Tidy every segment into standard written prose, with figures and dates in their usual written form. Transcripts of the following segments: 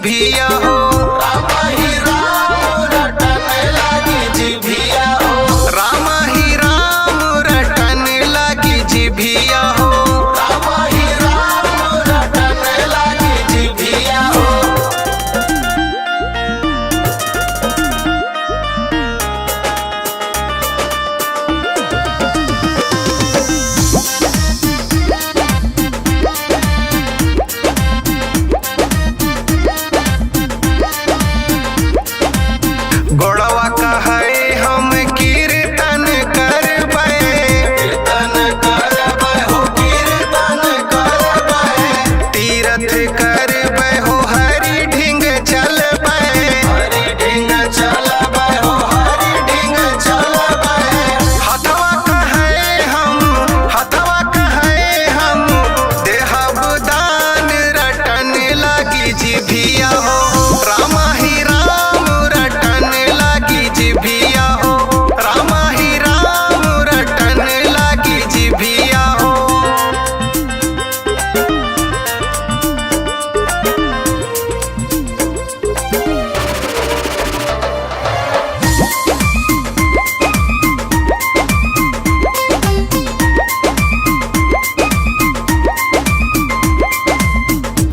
जिभिया हो। राम ही राम रटन लागी जिभिया हो। राम ही राम रटन लागी जिभिया हो। राम ही राम रटन लागी जिभिया हो। गोड़वा कहे हम कीर्तन करबै। कीर्तन करबै हो कीर्तन करबै। तीर्थ करबै हो हरि ढिंग चलबै। हरि ढिंग चलबै हो हरि ढिंग चलबै। हथवा कहे हम देहब दान रटन लागी जिभिया हो। राम ही राम रटन लागी जिभिया हो। राम ही राम रटन लागी जिभिया हो।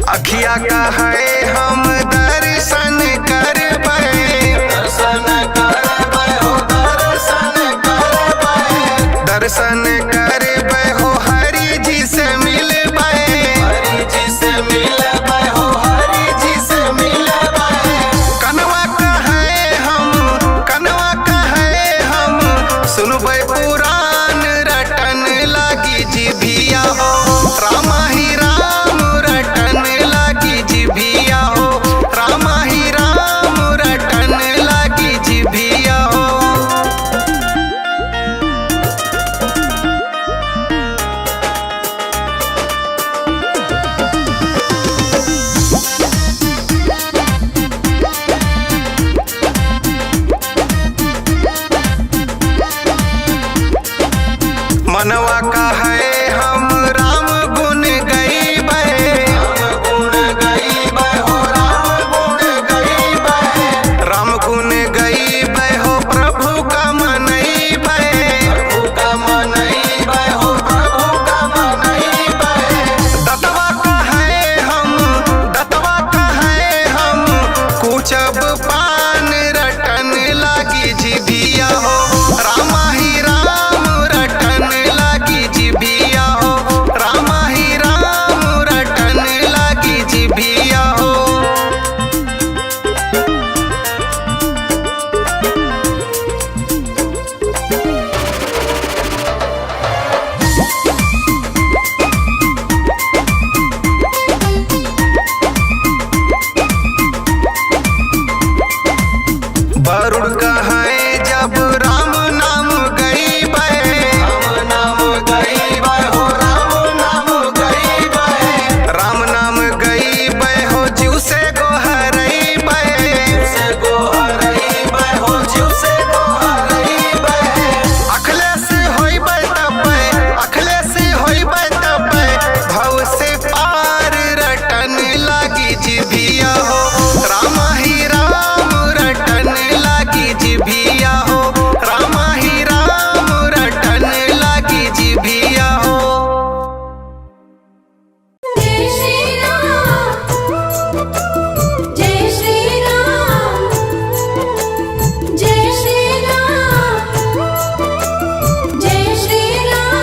अखिया कहे हम दर्शन करबै। दर्शन करबै हो दर्शन करबै। दर्शन करबै हो हरि जी से मिलबै। हरि जी से मिलबै हो हरि जी से मिलबै। कनवा कहे हम सुनबै पुराण रटन लागी जिभिया हो। राम ही राम रटन लागी जिभिया हो। राम ही राम रटन लागी जिभिया हो। मनवा कहे हम राम गुण गईबै। राम गुण गईबै हो राम गुण गईबै। राम गुण गईबै हो प्रभु का मनईबै। प्रभु का मनईबै हो प्रभु का मनईबै। दतवा कहे हम कुचब पान रटन लागी जिभिया हो। राम ही राम रटन लागी जिभिया हो। राम ही राम रटन लागी जिभिया हो। वरुण कहे जब राम नाम गईबै। राम नाम गईबै हो राम नाम गईबै। राम नाम गईबै हो जीव से गोहरैबै। जीव से गोहरैबै हो जीव से गोहरैबै। अखलेस होइबै तबै भव से पार रटन लागी जिभिया हो। राम ही राम रटन लागी जिभिया हो। राम ही राम रटन लागी जिभिया हो। जय श्री राम जय श्री राम जय श्री राम जय श्री राम।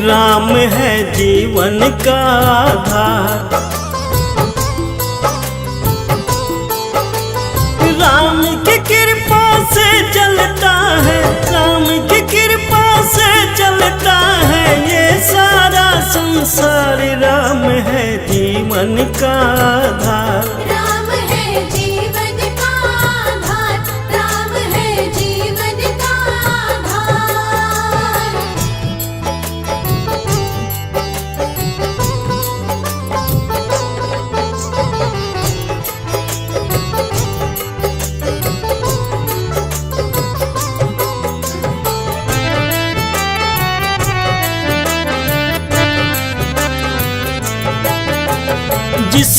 राम है जीवन का आधार। राम की कृपा से चलता है। राम की कृपा से चलता है ये सारा संसार। राम है जीवन का आधार। राम है जीवन का आधार। राम है जीवन का आधार।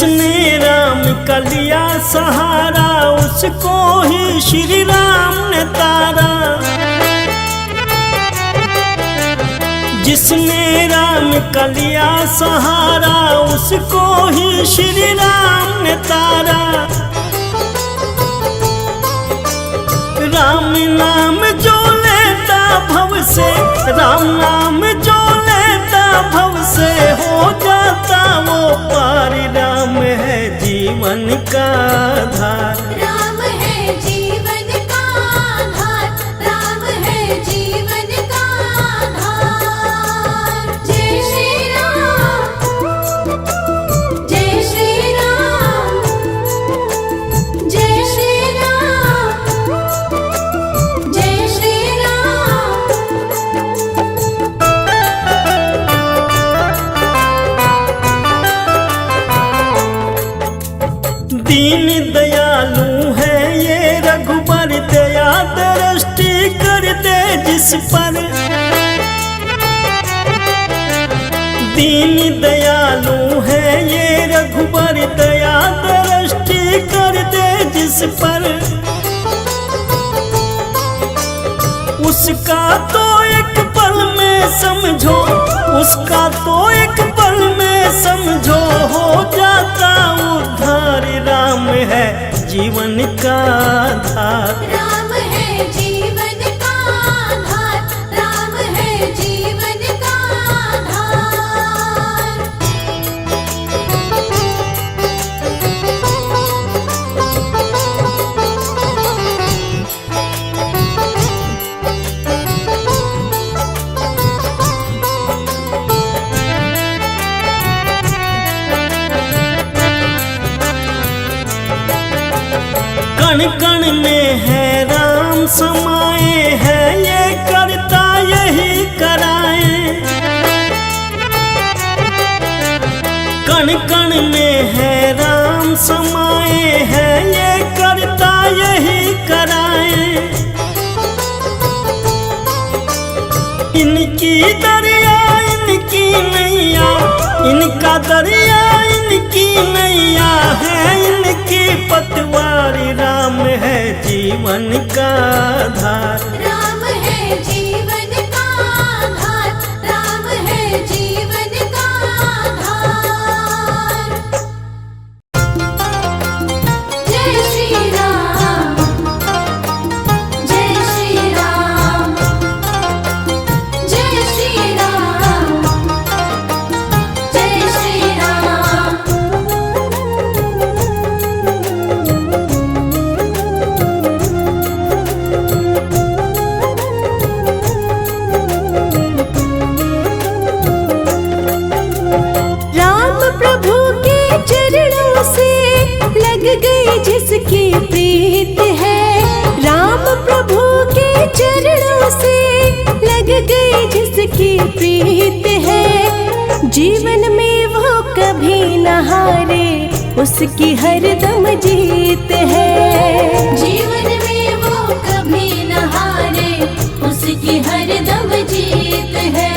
जिसने राम का लिया सहारा उसको ही श्री राम ने तारा। जिसने राम का लिया सहारा उसको ही श्री राम ने तारा। राम नाम जो लेता भव से, राम नाम जो लेता भव से हो जाता वो पार। राम है जीवन का आधार, राम है जीवन का आधार, राम है जीवन का आधार। जय श्री राम, जय श्री राम, जय श्री राम, जय श्री राम। दीन दयालु है ये रघुबर, दया दृष्टि कर दे जिस पर। दीन दयालु है ये रघुबर, दया दृष्टि कर दे जिस पर। उसका तो एक पल में समझो, उसका तो एक पल में समझो हो जाता उद्धार। राम है जीवन का आधार, राम है जीवन का आधार, राम है जीवन का आधार। कण कण में है राम समाए, है ये करता यही कराए। कण कण में है राम समाए, है ये करता यही कराए। इनकी दरिया इनकी नैया, इनका दरिया इनकी नैया है, इनकी पतवारी। राम है जीवन का आधार, राम है जीवन का आधार, राम है जीवन का आधार। जय श्री राम, जय श्री राम, जय श्री राम, जय श्री राम। जिसकी प्रीत है, राम प्रभु के चरणों से लग गई जिसकी प्रीत है। जीवन में वो कभी न हारे, उसकी हरदम जीत है। जीवन में वो कभी न हारे, उसकी हरदम जीत है।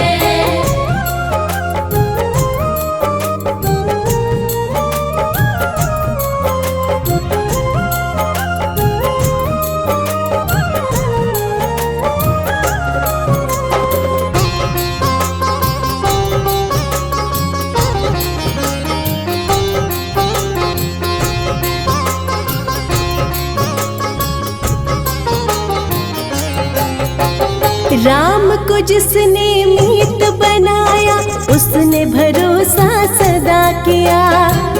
राम को जिसने मीत बनाया, उसने भरोसा सदा किया।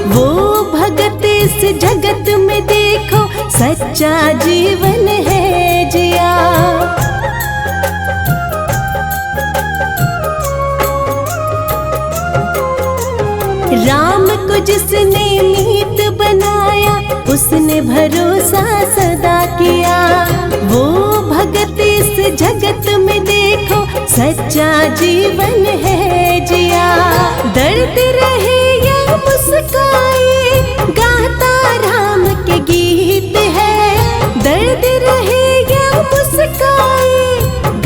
वो भगत इस जगत में देखो, सच्चा जीवन है जिया। राम को जिसने मीत बनाया, उसने भरोसा सदा किया। वो भगत इस जगत में देखो, सच्चा जीवन है जिया। दर्द रहे या मुस्काए, गाता राम के गीत है। दर्द रहे या मुस्काए,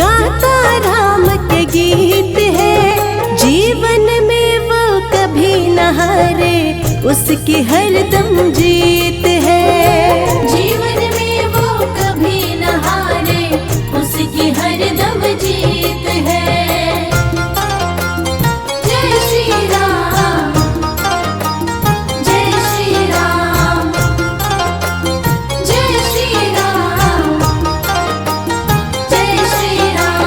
गाता राम के गीत है। जीवन में वो कभी न हारे, उसकी उसकी हरदम जीत है। जीवन में वो कभी न हारे, उसकी हरदम जीत है। जय श्री राम, जय श्री राम, जय श्री राम, जय श्री राम।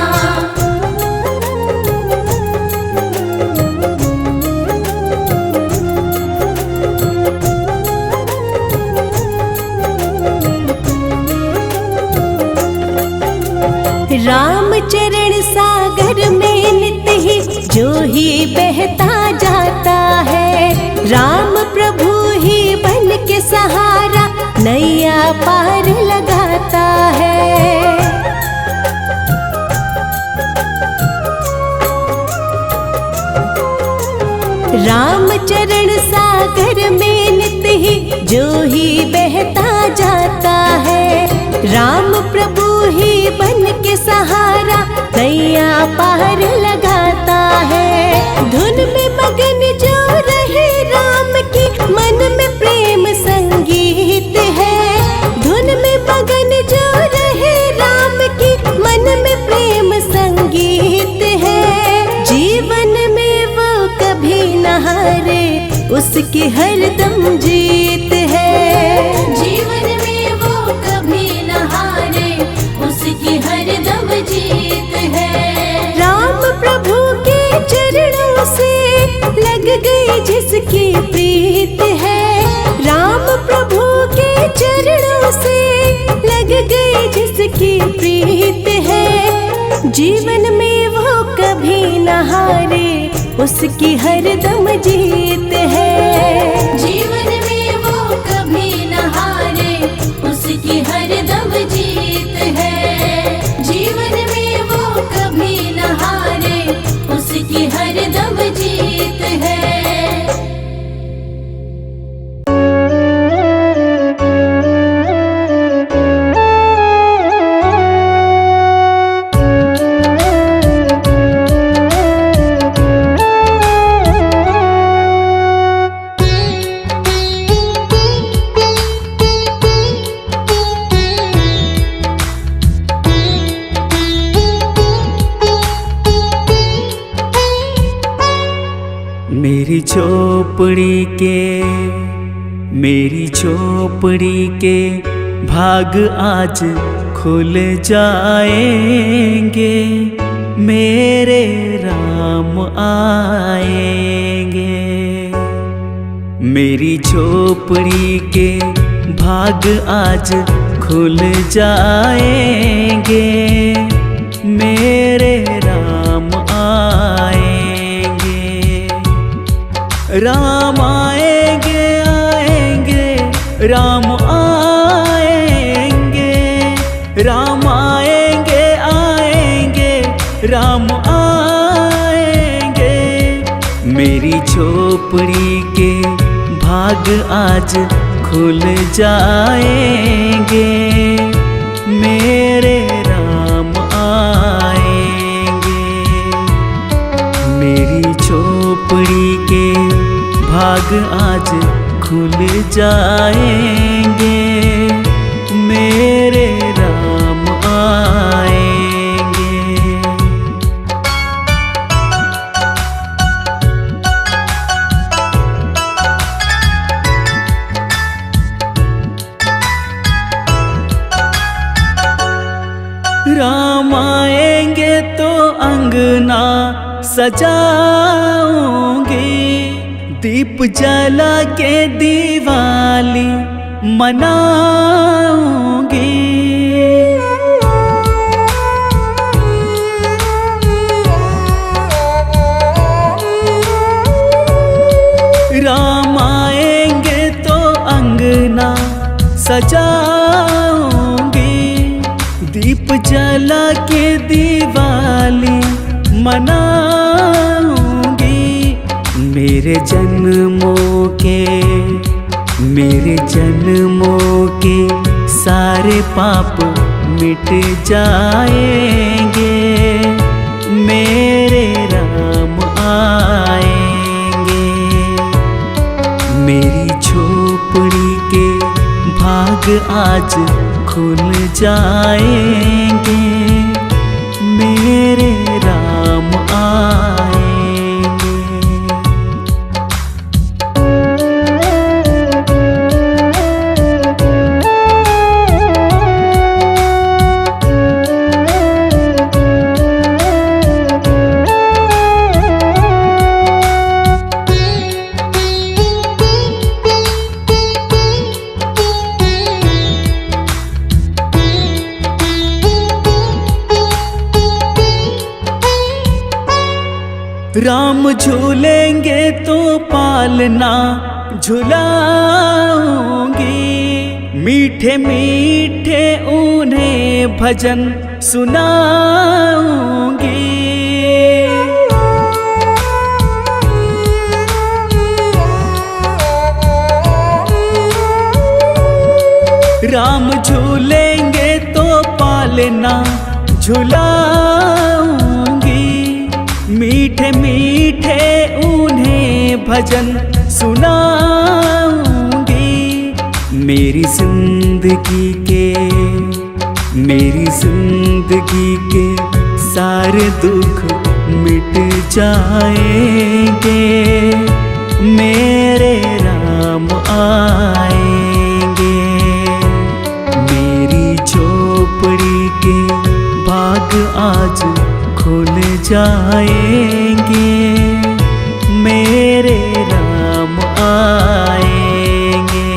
राम चरण सागर में नित ही जो ही बहता जाता है। राम प्रभु ही बन के सहारा नैया पार लगाता है। राम चरण सागर में नित ही जो ही बहता जाता है। राम प्रभु ही बन के सहारा नैया पार लगाता है। धुन में मगन जो रहे राम की मन में प्रेम संगीत है। धुन में मगन जो रहे राम की मन में प्रेम संगीत है। जीवन में वो कभी न हारे, उसकी हरदम जीत है। जीवन में वो कभी न हारे, उसकी हरदम जीत है। राम प्रभु के चरणों से लग गई जिसकी प्रीत है। राम प्रभु के चरणों से लग गई जिसकी प्रीत है। जीवन में वो कभी न हारे, उसकी हरदम जीत है। जीवन में वो कभी न हारे, उसकी हरदम जीत है। जीवन में वो कभी न हारे, उसकी हरदम जीत है। मेरी झोपड़ी के भाग आज खुल जाएंगे। मेरे राम आएंगे। मेरी झोपड़ी के भाग आज खुल जाएंगे। मेरे राम आएंगे। राम आएंगे, आएंगे, राम आएंगे। राम आएंगे, आएंगे, राम आएंगे। मेरी झोपड़ी के भाग आज खुल जाएंगे। मेरे राम आएंगे। मेरी झोपड़ी के भाग आज खुल जाएंगे। मेरे राम आएंगे। राम आएंगे तो अंगना सजाऊंगी। दीप जला के दिवाली मनाऊंगी। राम आएंगे तो अंगना सजाऊंगी। दीप जला के दिवाली मनाऊंगी। मेरे जन्मों के सारे पाप मिट जाएंगे। मेरे राम आएंगे। मेरी भाग आज खुल जाएंगे, मेरे राम आएंगे। राम झूलेंगे तो पालना झुलाऊंगी, मीठे मीठे उन्हें भजन सुनाऊंगी। राम झूलेंगे तो पालना झुलाऊंगी, मीठे मीठे उन्हें भजन सुनाऊंगी। मेरी जिंदगी के सारे दुख मिट जाएंगे, मेरे राम आएंगे। मेरी झोपड़ी के भाग आज खुल जाएंगे, मेरे राम आएंगे।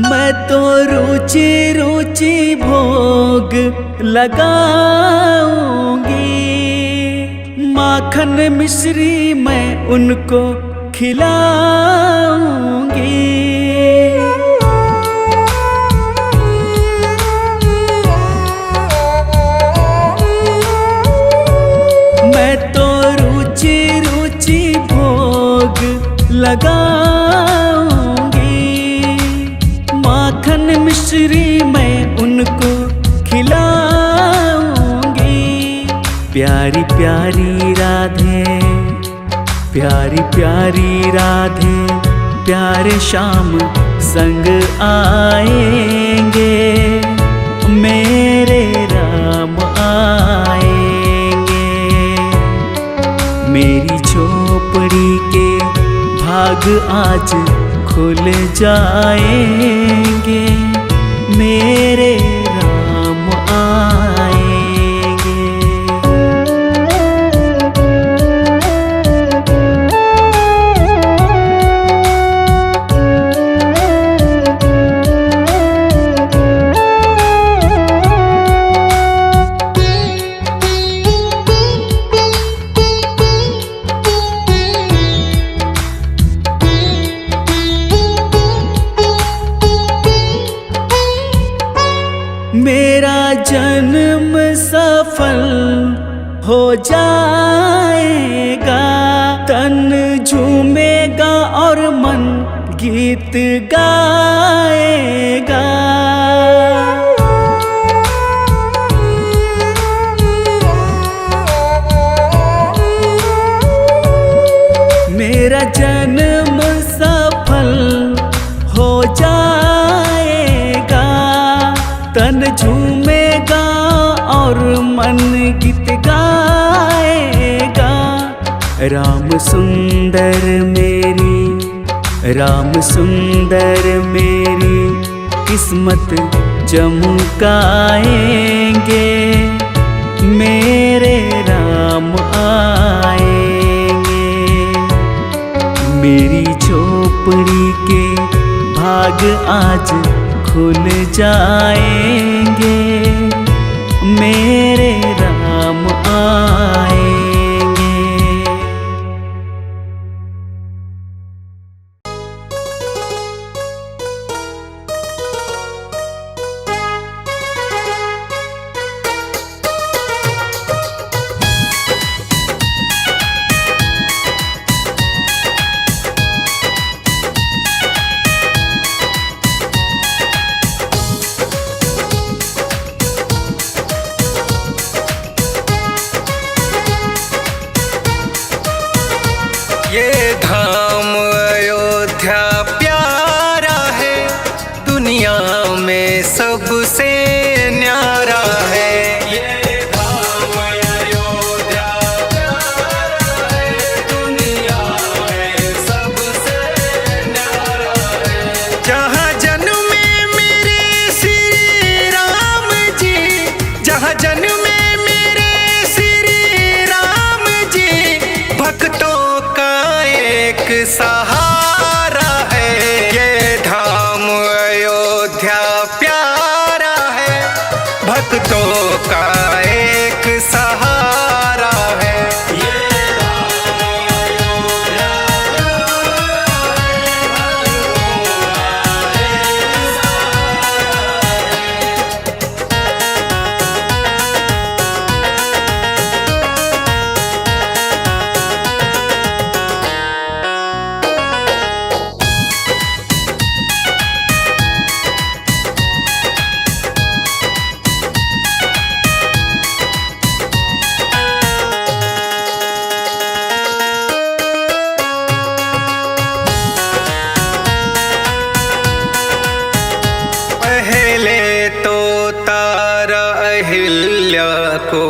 मैं तो रुचि रुचि भोग लगाऊंगी, माखन मिश्री मैं उनको खिलाऊंगी। मैं तो रुचि रुचि भोग लगाऊंगी, माखन मिश्री मैं उनको खिलाऊंगी। प्यारी प्यारी राधे, प्यारी प्यारी राधे, प्यारे श्याम संग आएंगे, मेरे राम आएंगे। मेरी झोपड़ी के भाग आज खुल जाएंगे, मेरे राम आएंगे। मेरा जन्म सफल हो जाएगा, तन झूमेगा और मन गीत गाएगा। मेरा जन्म सफल हो जाएगा, तन झूमेगा और मन गीत गाएगा। राम सुंदर मेरी किस्मत चमकाएंगे, मेरे राम आएंगे। मेरी झोपड़ी के भाग आज खुल जाएंगे, मेरे राम आएंगे। भक्तों का एक सहारा है। पहले तो तारा अहिल्या को,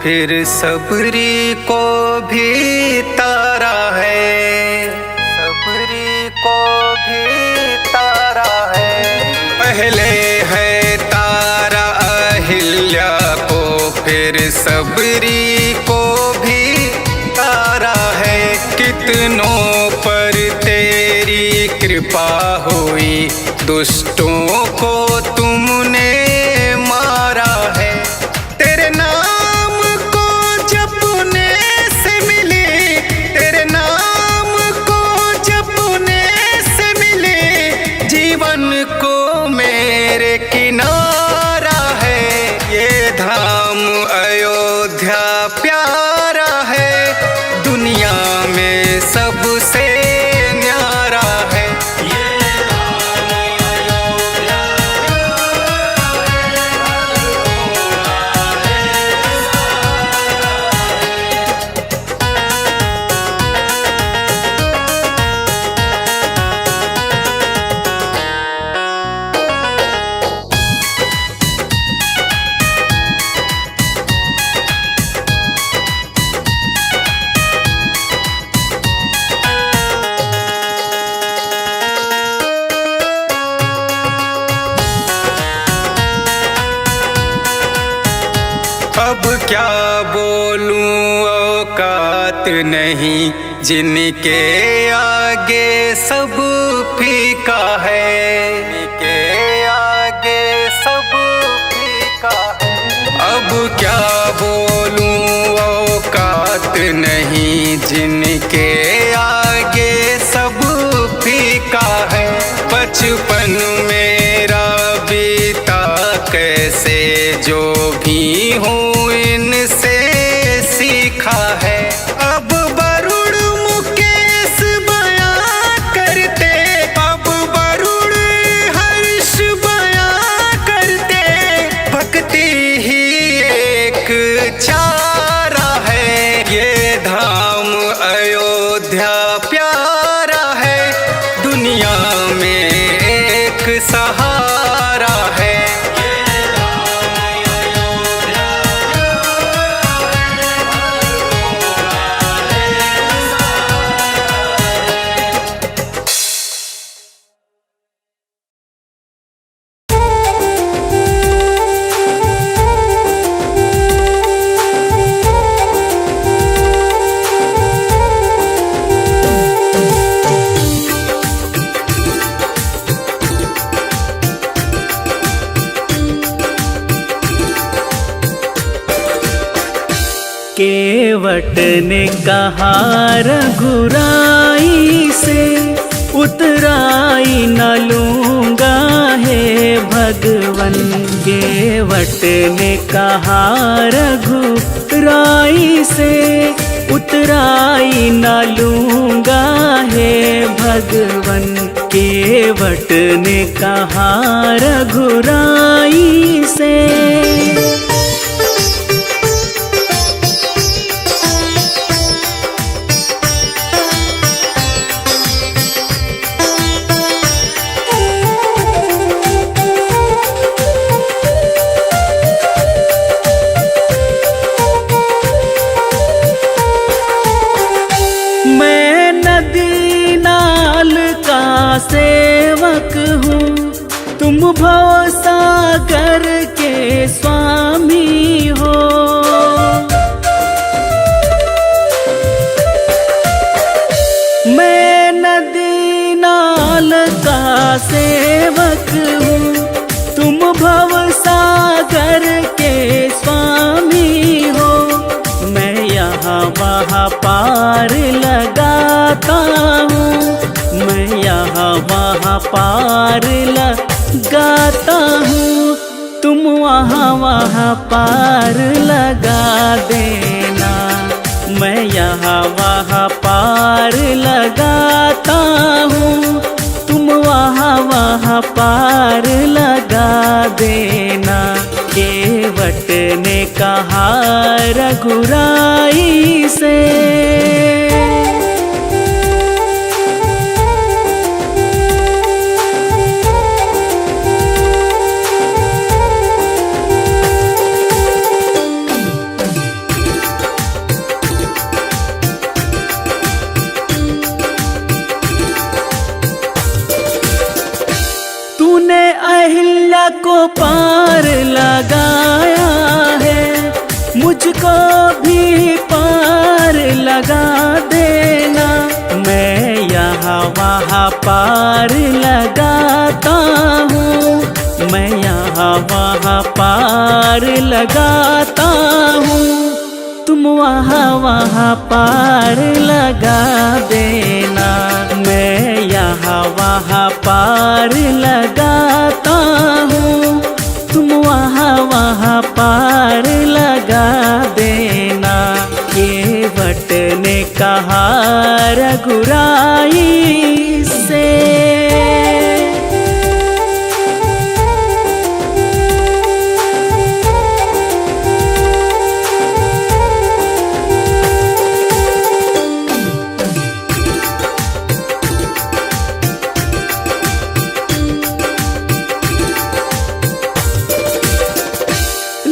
फिर सबरी को भी तारा है, सबरी को भी तारा है। पहले है तारा अहिल्या को, फिर सबरी को भी तारा है। कितनों पर तेरी कृपा हुई, दुष्टों को तुमने मारा है। तेरे नाम को जपने से मिले, तेरे नाम को जपने से मिले, जीवन को मेरे किनारा है। ये धाम अयोध्या प्यारा है, दुनिया में सबसे न्यारा है। अब क्या बोलूं औकात नहीं, जिनके आगे सब फीका है, जिनके आगे सब फीका है। अब क्या बोलूं औकात नहीं, जिनके आगे सब फीका है। बचपन मेरा बीता कैसे, जो भी हूँ इनसे सीखा है। अब वरुण मुकेश बयां करते, अब वरुण हर्ष बयां करते, भक्ति ही एक चारा है। ये धाम अयोध्या प्यारा है, दुनिया में एक सहारा है। केवट ने कहा रघुराई से, उतराई न लूंगा हे भगवन। केवट ने कहा रघुराई से, उतराई न लूंगा हे भगवन। केवट ने कहा रघुराई से। सेवक हूँ, तुम भव सागर के स्वामी पार लगाता हूँ, तुम वहाँ वहाँ पार लगा देना। मैं यहाँ वहाँ पार लगाता हूँ, तुम वहाँ वहाँ पार लगा देना। केवट ने कहा रघुराई से, तूने अहिल्या को पार लगाया है, मुझको भी पार लगा देना। मैं यहाँ वहाँ पार लगाता हूँ, मैं यहाँ वहाँ पार लगाता हूँ, तुम वहाँ वहाँ पार लगा देना। मैं यहाँ वहाँ पार लगाता हूँ, तुम वहाँ वहाँ पार लगा देना। केवट ने कहा रघुराई से।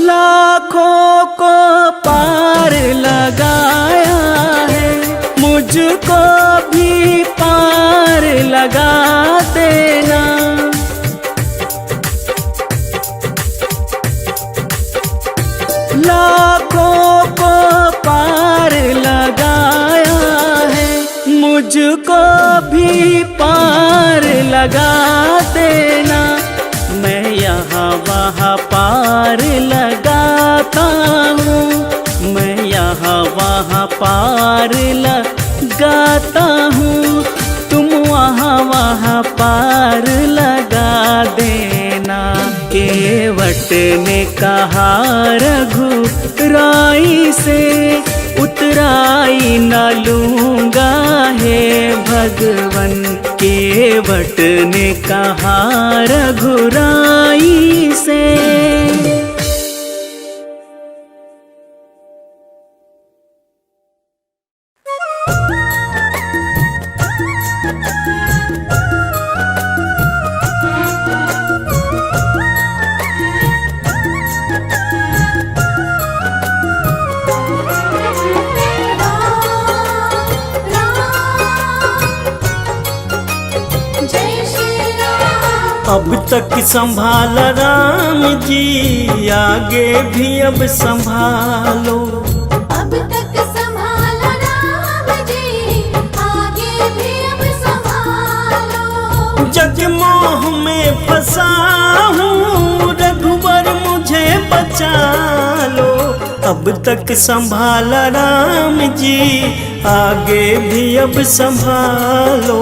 लाखों को पार लगाया है, मुझको भी पार लगा देना। लाखों को पार लगाया है, मुझको भी पार लगा देना। मैं यहाँ वहाँ पार लगाता हूँ, मैं यहाँ वहाँ पार लगाता हूँ, तुम वहाँ वहाँ पार लगा देना। केवट ने कहा रघुराई से, उतराई न लूँगा हे भगवन। केवट ने कहा रघुराई से। अब तक संभाला राम जी, आगे भी अब संभालो। अब तक संभाला राम जी, आगे भी अब संभालो। जग मोह में फंसा हूँ, रघुवर मुझे बचा लो। अब तक संभाला राम जी, आगे भी अब संभालो।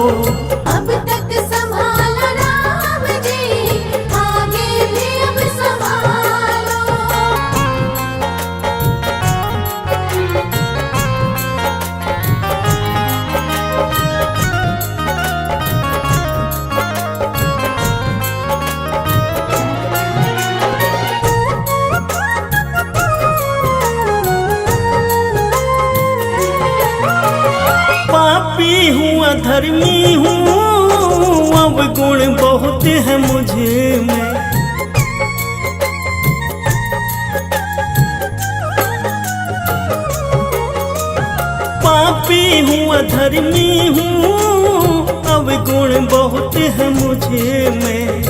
अब तक संभाला राम जी, आगे भी अब संभालो। पापी हूँ अधर्मी हूँ, अब गुण बहुत है मुझे में। पापी हूँ अधर्मी हूँ, अब गुण बहुत है मुझे में।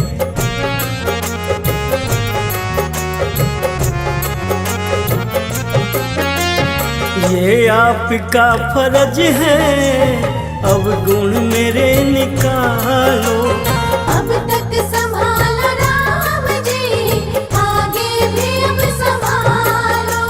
ये आपका फर्ज है, अब गुण मेरे निकालो। अब तक संभाला राम जी, आगे भी अब संभालो।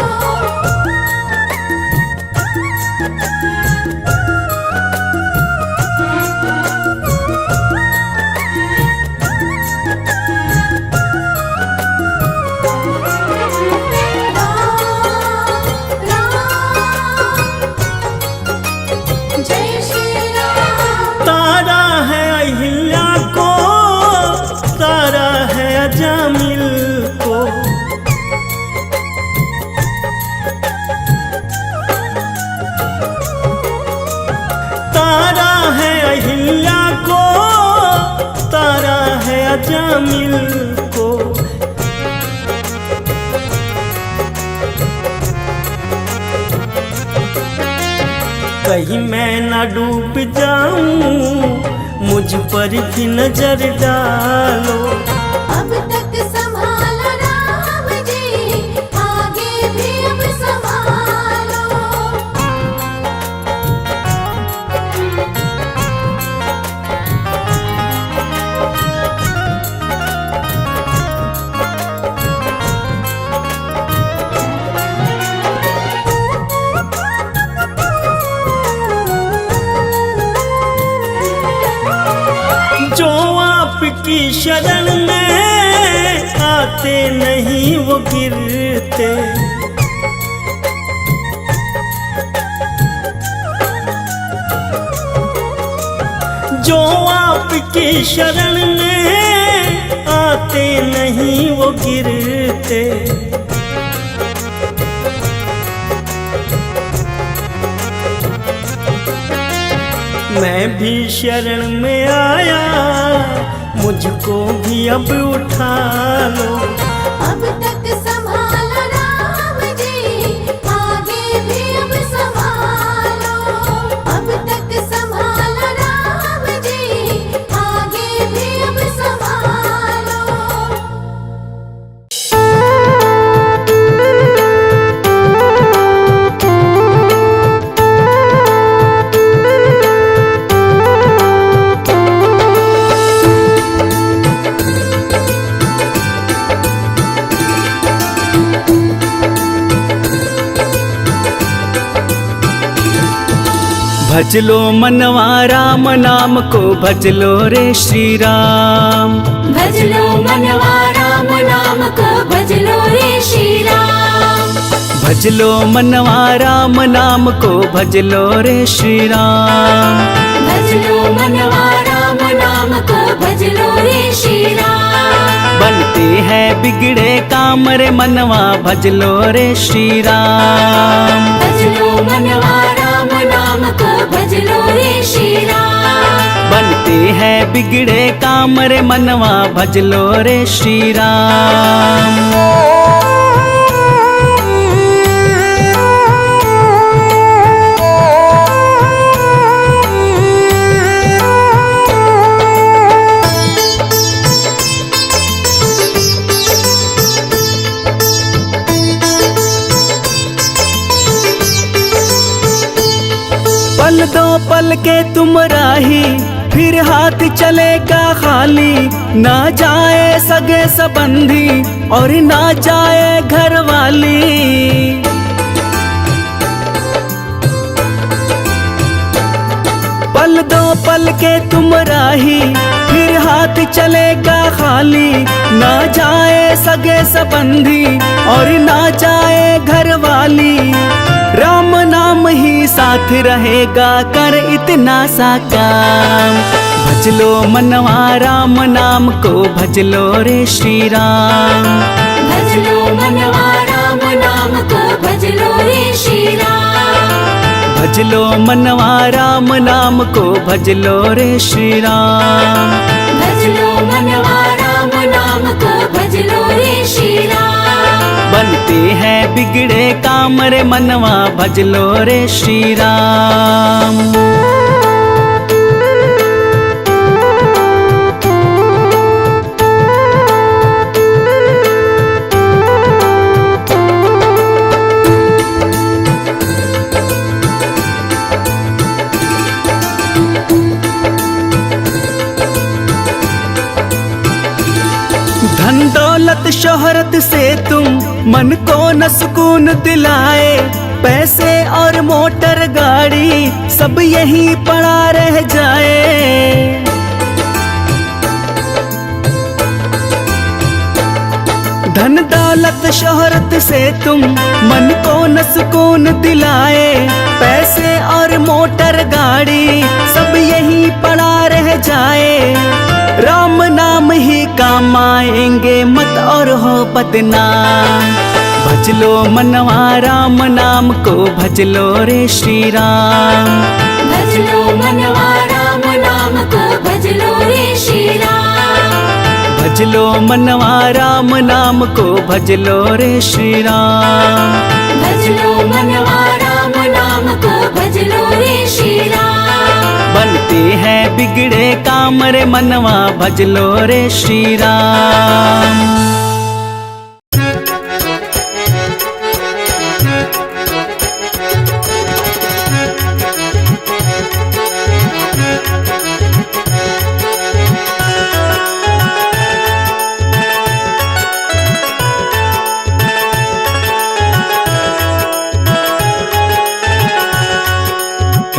कहीं मैं ना डूब जाऊं, मुझ पर भी नजर डालो। अब तक संभालो राम जी, आगे भी अब संभालो। जो आपकी शरण में आते नहीं वो गिरते, जो आपकी शरण में आते नहीं वो गिरते। मैं भी शरण में आया, मुझको भी अब उठा लो। अब तक संभालो राम जी, आगे भी अब संभालो। अब तक संभालो राम जी, आगे भी अब संभालो। भज लो मनवा राम नाम को, भज लो रे श्री राम। भज लो मनवा राम नाम को, भज लो रे श्री राम। भज लो मनवा राम नाम को, भज लो रे श्री राम। भज लो मनवा राम नाम को, भज लो रे श्री राम। बनते हैं बिगड़े काम रे मनवा, भज लो रे श्री राम। भज लो मनवा राम नाम को, भज लो रे श्री राम। बनते हैं बिगड़े काम रे मनवा, भज लो रे श्री राम। पल दो पल के तुम राही, फिर हाथ चलेगा खाली। ना जाए सगे संबंधी और ना जाए घर वाली। पल दो पल के तुम राही, फिर हाथ चलेगा खाली। ना जाए सगे संबंधी और ना जाए घर वाली। राम नाम ही साथ रहेगा, कर इतना सा काम। भज लो मनवा राम नाम को, भज लो रे श्री राम। भज लो मनवा राम नाम को, भज लो रे श्री राम। भज लो मनवा राम नाम को, भज लो रे श्री राम। भज लो मनवा राम नाम को, भज लो रे श्री राम। बनते हैं बिगड़े काम रे मनवा, भज लो रे श्री राम। धन दौलत शोहरत से तुम मन को न सुकून दिलाए। पैसे और मोटर गाड़ी सब यहीं पड़ा रह जाए। धन दौलत शोहरत से तुम मन को न सुकून दिलाए। पैसे और मोटर गाड़ी सब यहीं पड़ा रह जाए। राम नाम ही काम आएंगे, मत और हो बदनाम। भज लो मनवा राम नाम को, भज लो रे श्री राम। भज लो मनवा राम नाम को, भज लो रे श्री राम। भज लो मनवा राम नाम को, भज लो रे श्री राम। भज लो मनवा राम नाम को, भज लो रे बनते हैं बिगड़े काम रे मनवा भज लो रे श्री राम।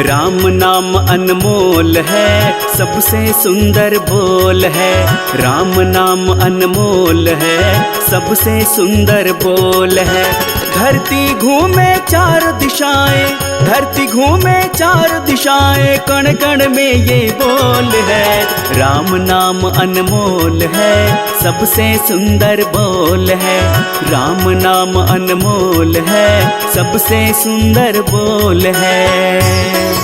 राम नाम अनमोल है, सबसे सुंदर बोल है। राम नाम अनमोल है, सबसे सुंदर बोल है। धरती घूमे चार दिशाएं, धरती घूमे चार दिशाएं, कण कण में ये बोल है। राम नाम अनमोल है, सबसे सुंदर बोल है। राम नाम अनमोल है, सबसे सुंदर बोल है।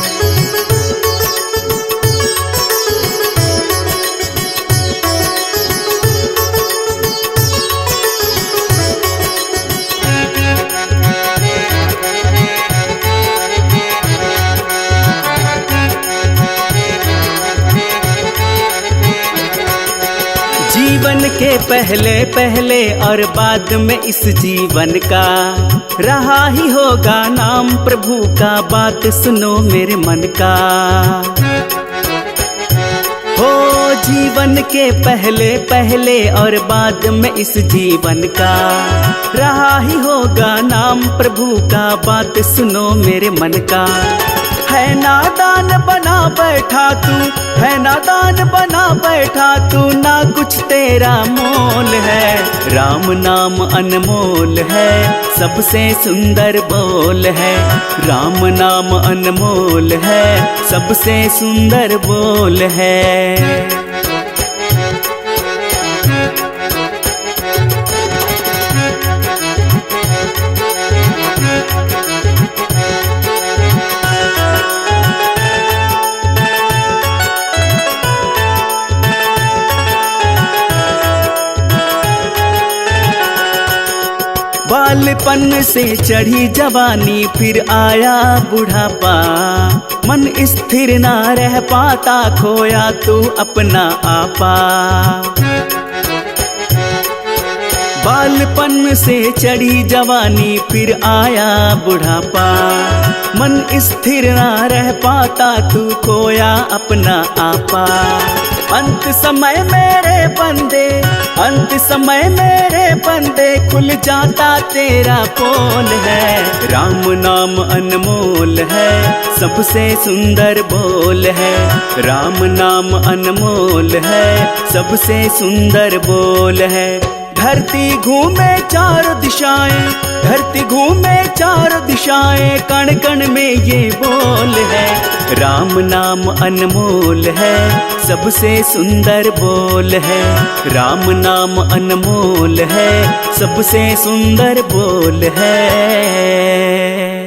जीवन के पहले पहले और बाद में इस जीवन का रहा ही होगा नाम प्रभु का। बात सुनो मेरे मन का, हो जीवन के पहले पहले और बाद में इस जीवन का रहा ही होगा नाम प्रभु का। बात सुनो मेरे मन का। है नादान बना बैठा तू, है नादान बना बैठा तू, ना कुछ तेरा मोल है। राम नाम अनमोल है, सबसे सुंदर बोल है। राम नाम अनमोल है, सबसे सुंदर बोल है। बालपन से चढ़ी जवानी, फिर आया बुढ़ापा। मन स्थिर ना रह पाता, खोया तू अपना आपा। बालपन से चढ़ी जवानी, फिर आया बुढ़ापा। मन स्थिर ना रह पाता, तू खोया अपना आपा। अंत समय मेरे बंदे, अंत समय मेरे बंदे, खुल जाता तेरा पोल है। राम नाम अनमोल है, सबसे सुंदर बोल है। राम नाम अनमोल है, सबसे सुंदर बोल है। धरती घूमे चार दिशाएं, धरती घूमे चार दिशाएं, कण कण में ये बोल है। राम नाम अनमोल है, सबसे सुंदर बोल है। राम नाम अनमोल है, सबसे सुंदर बोल है।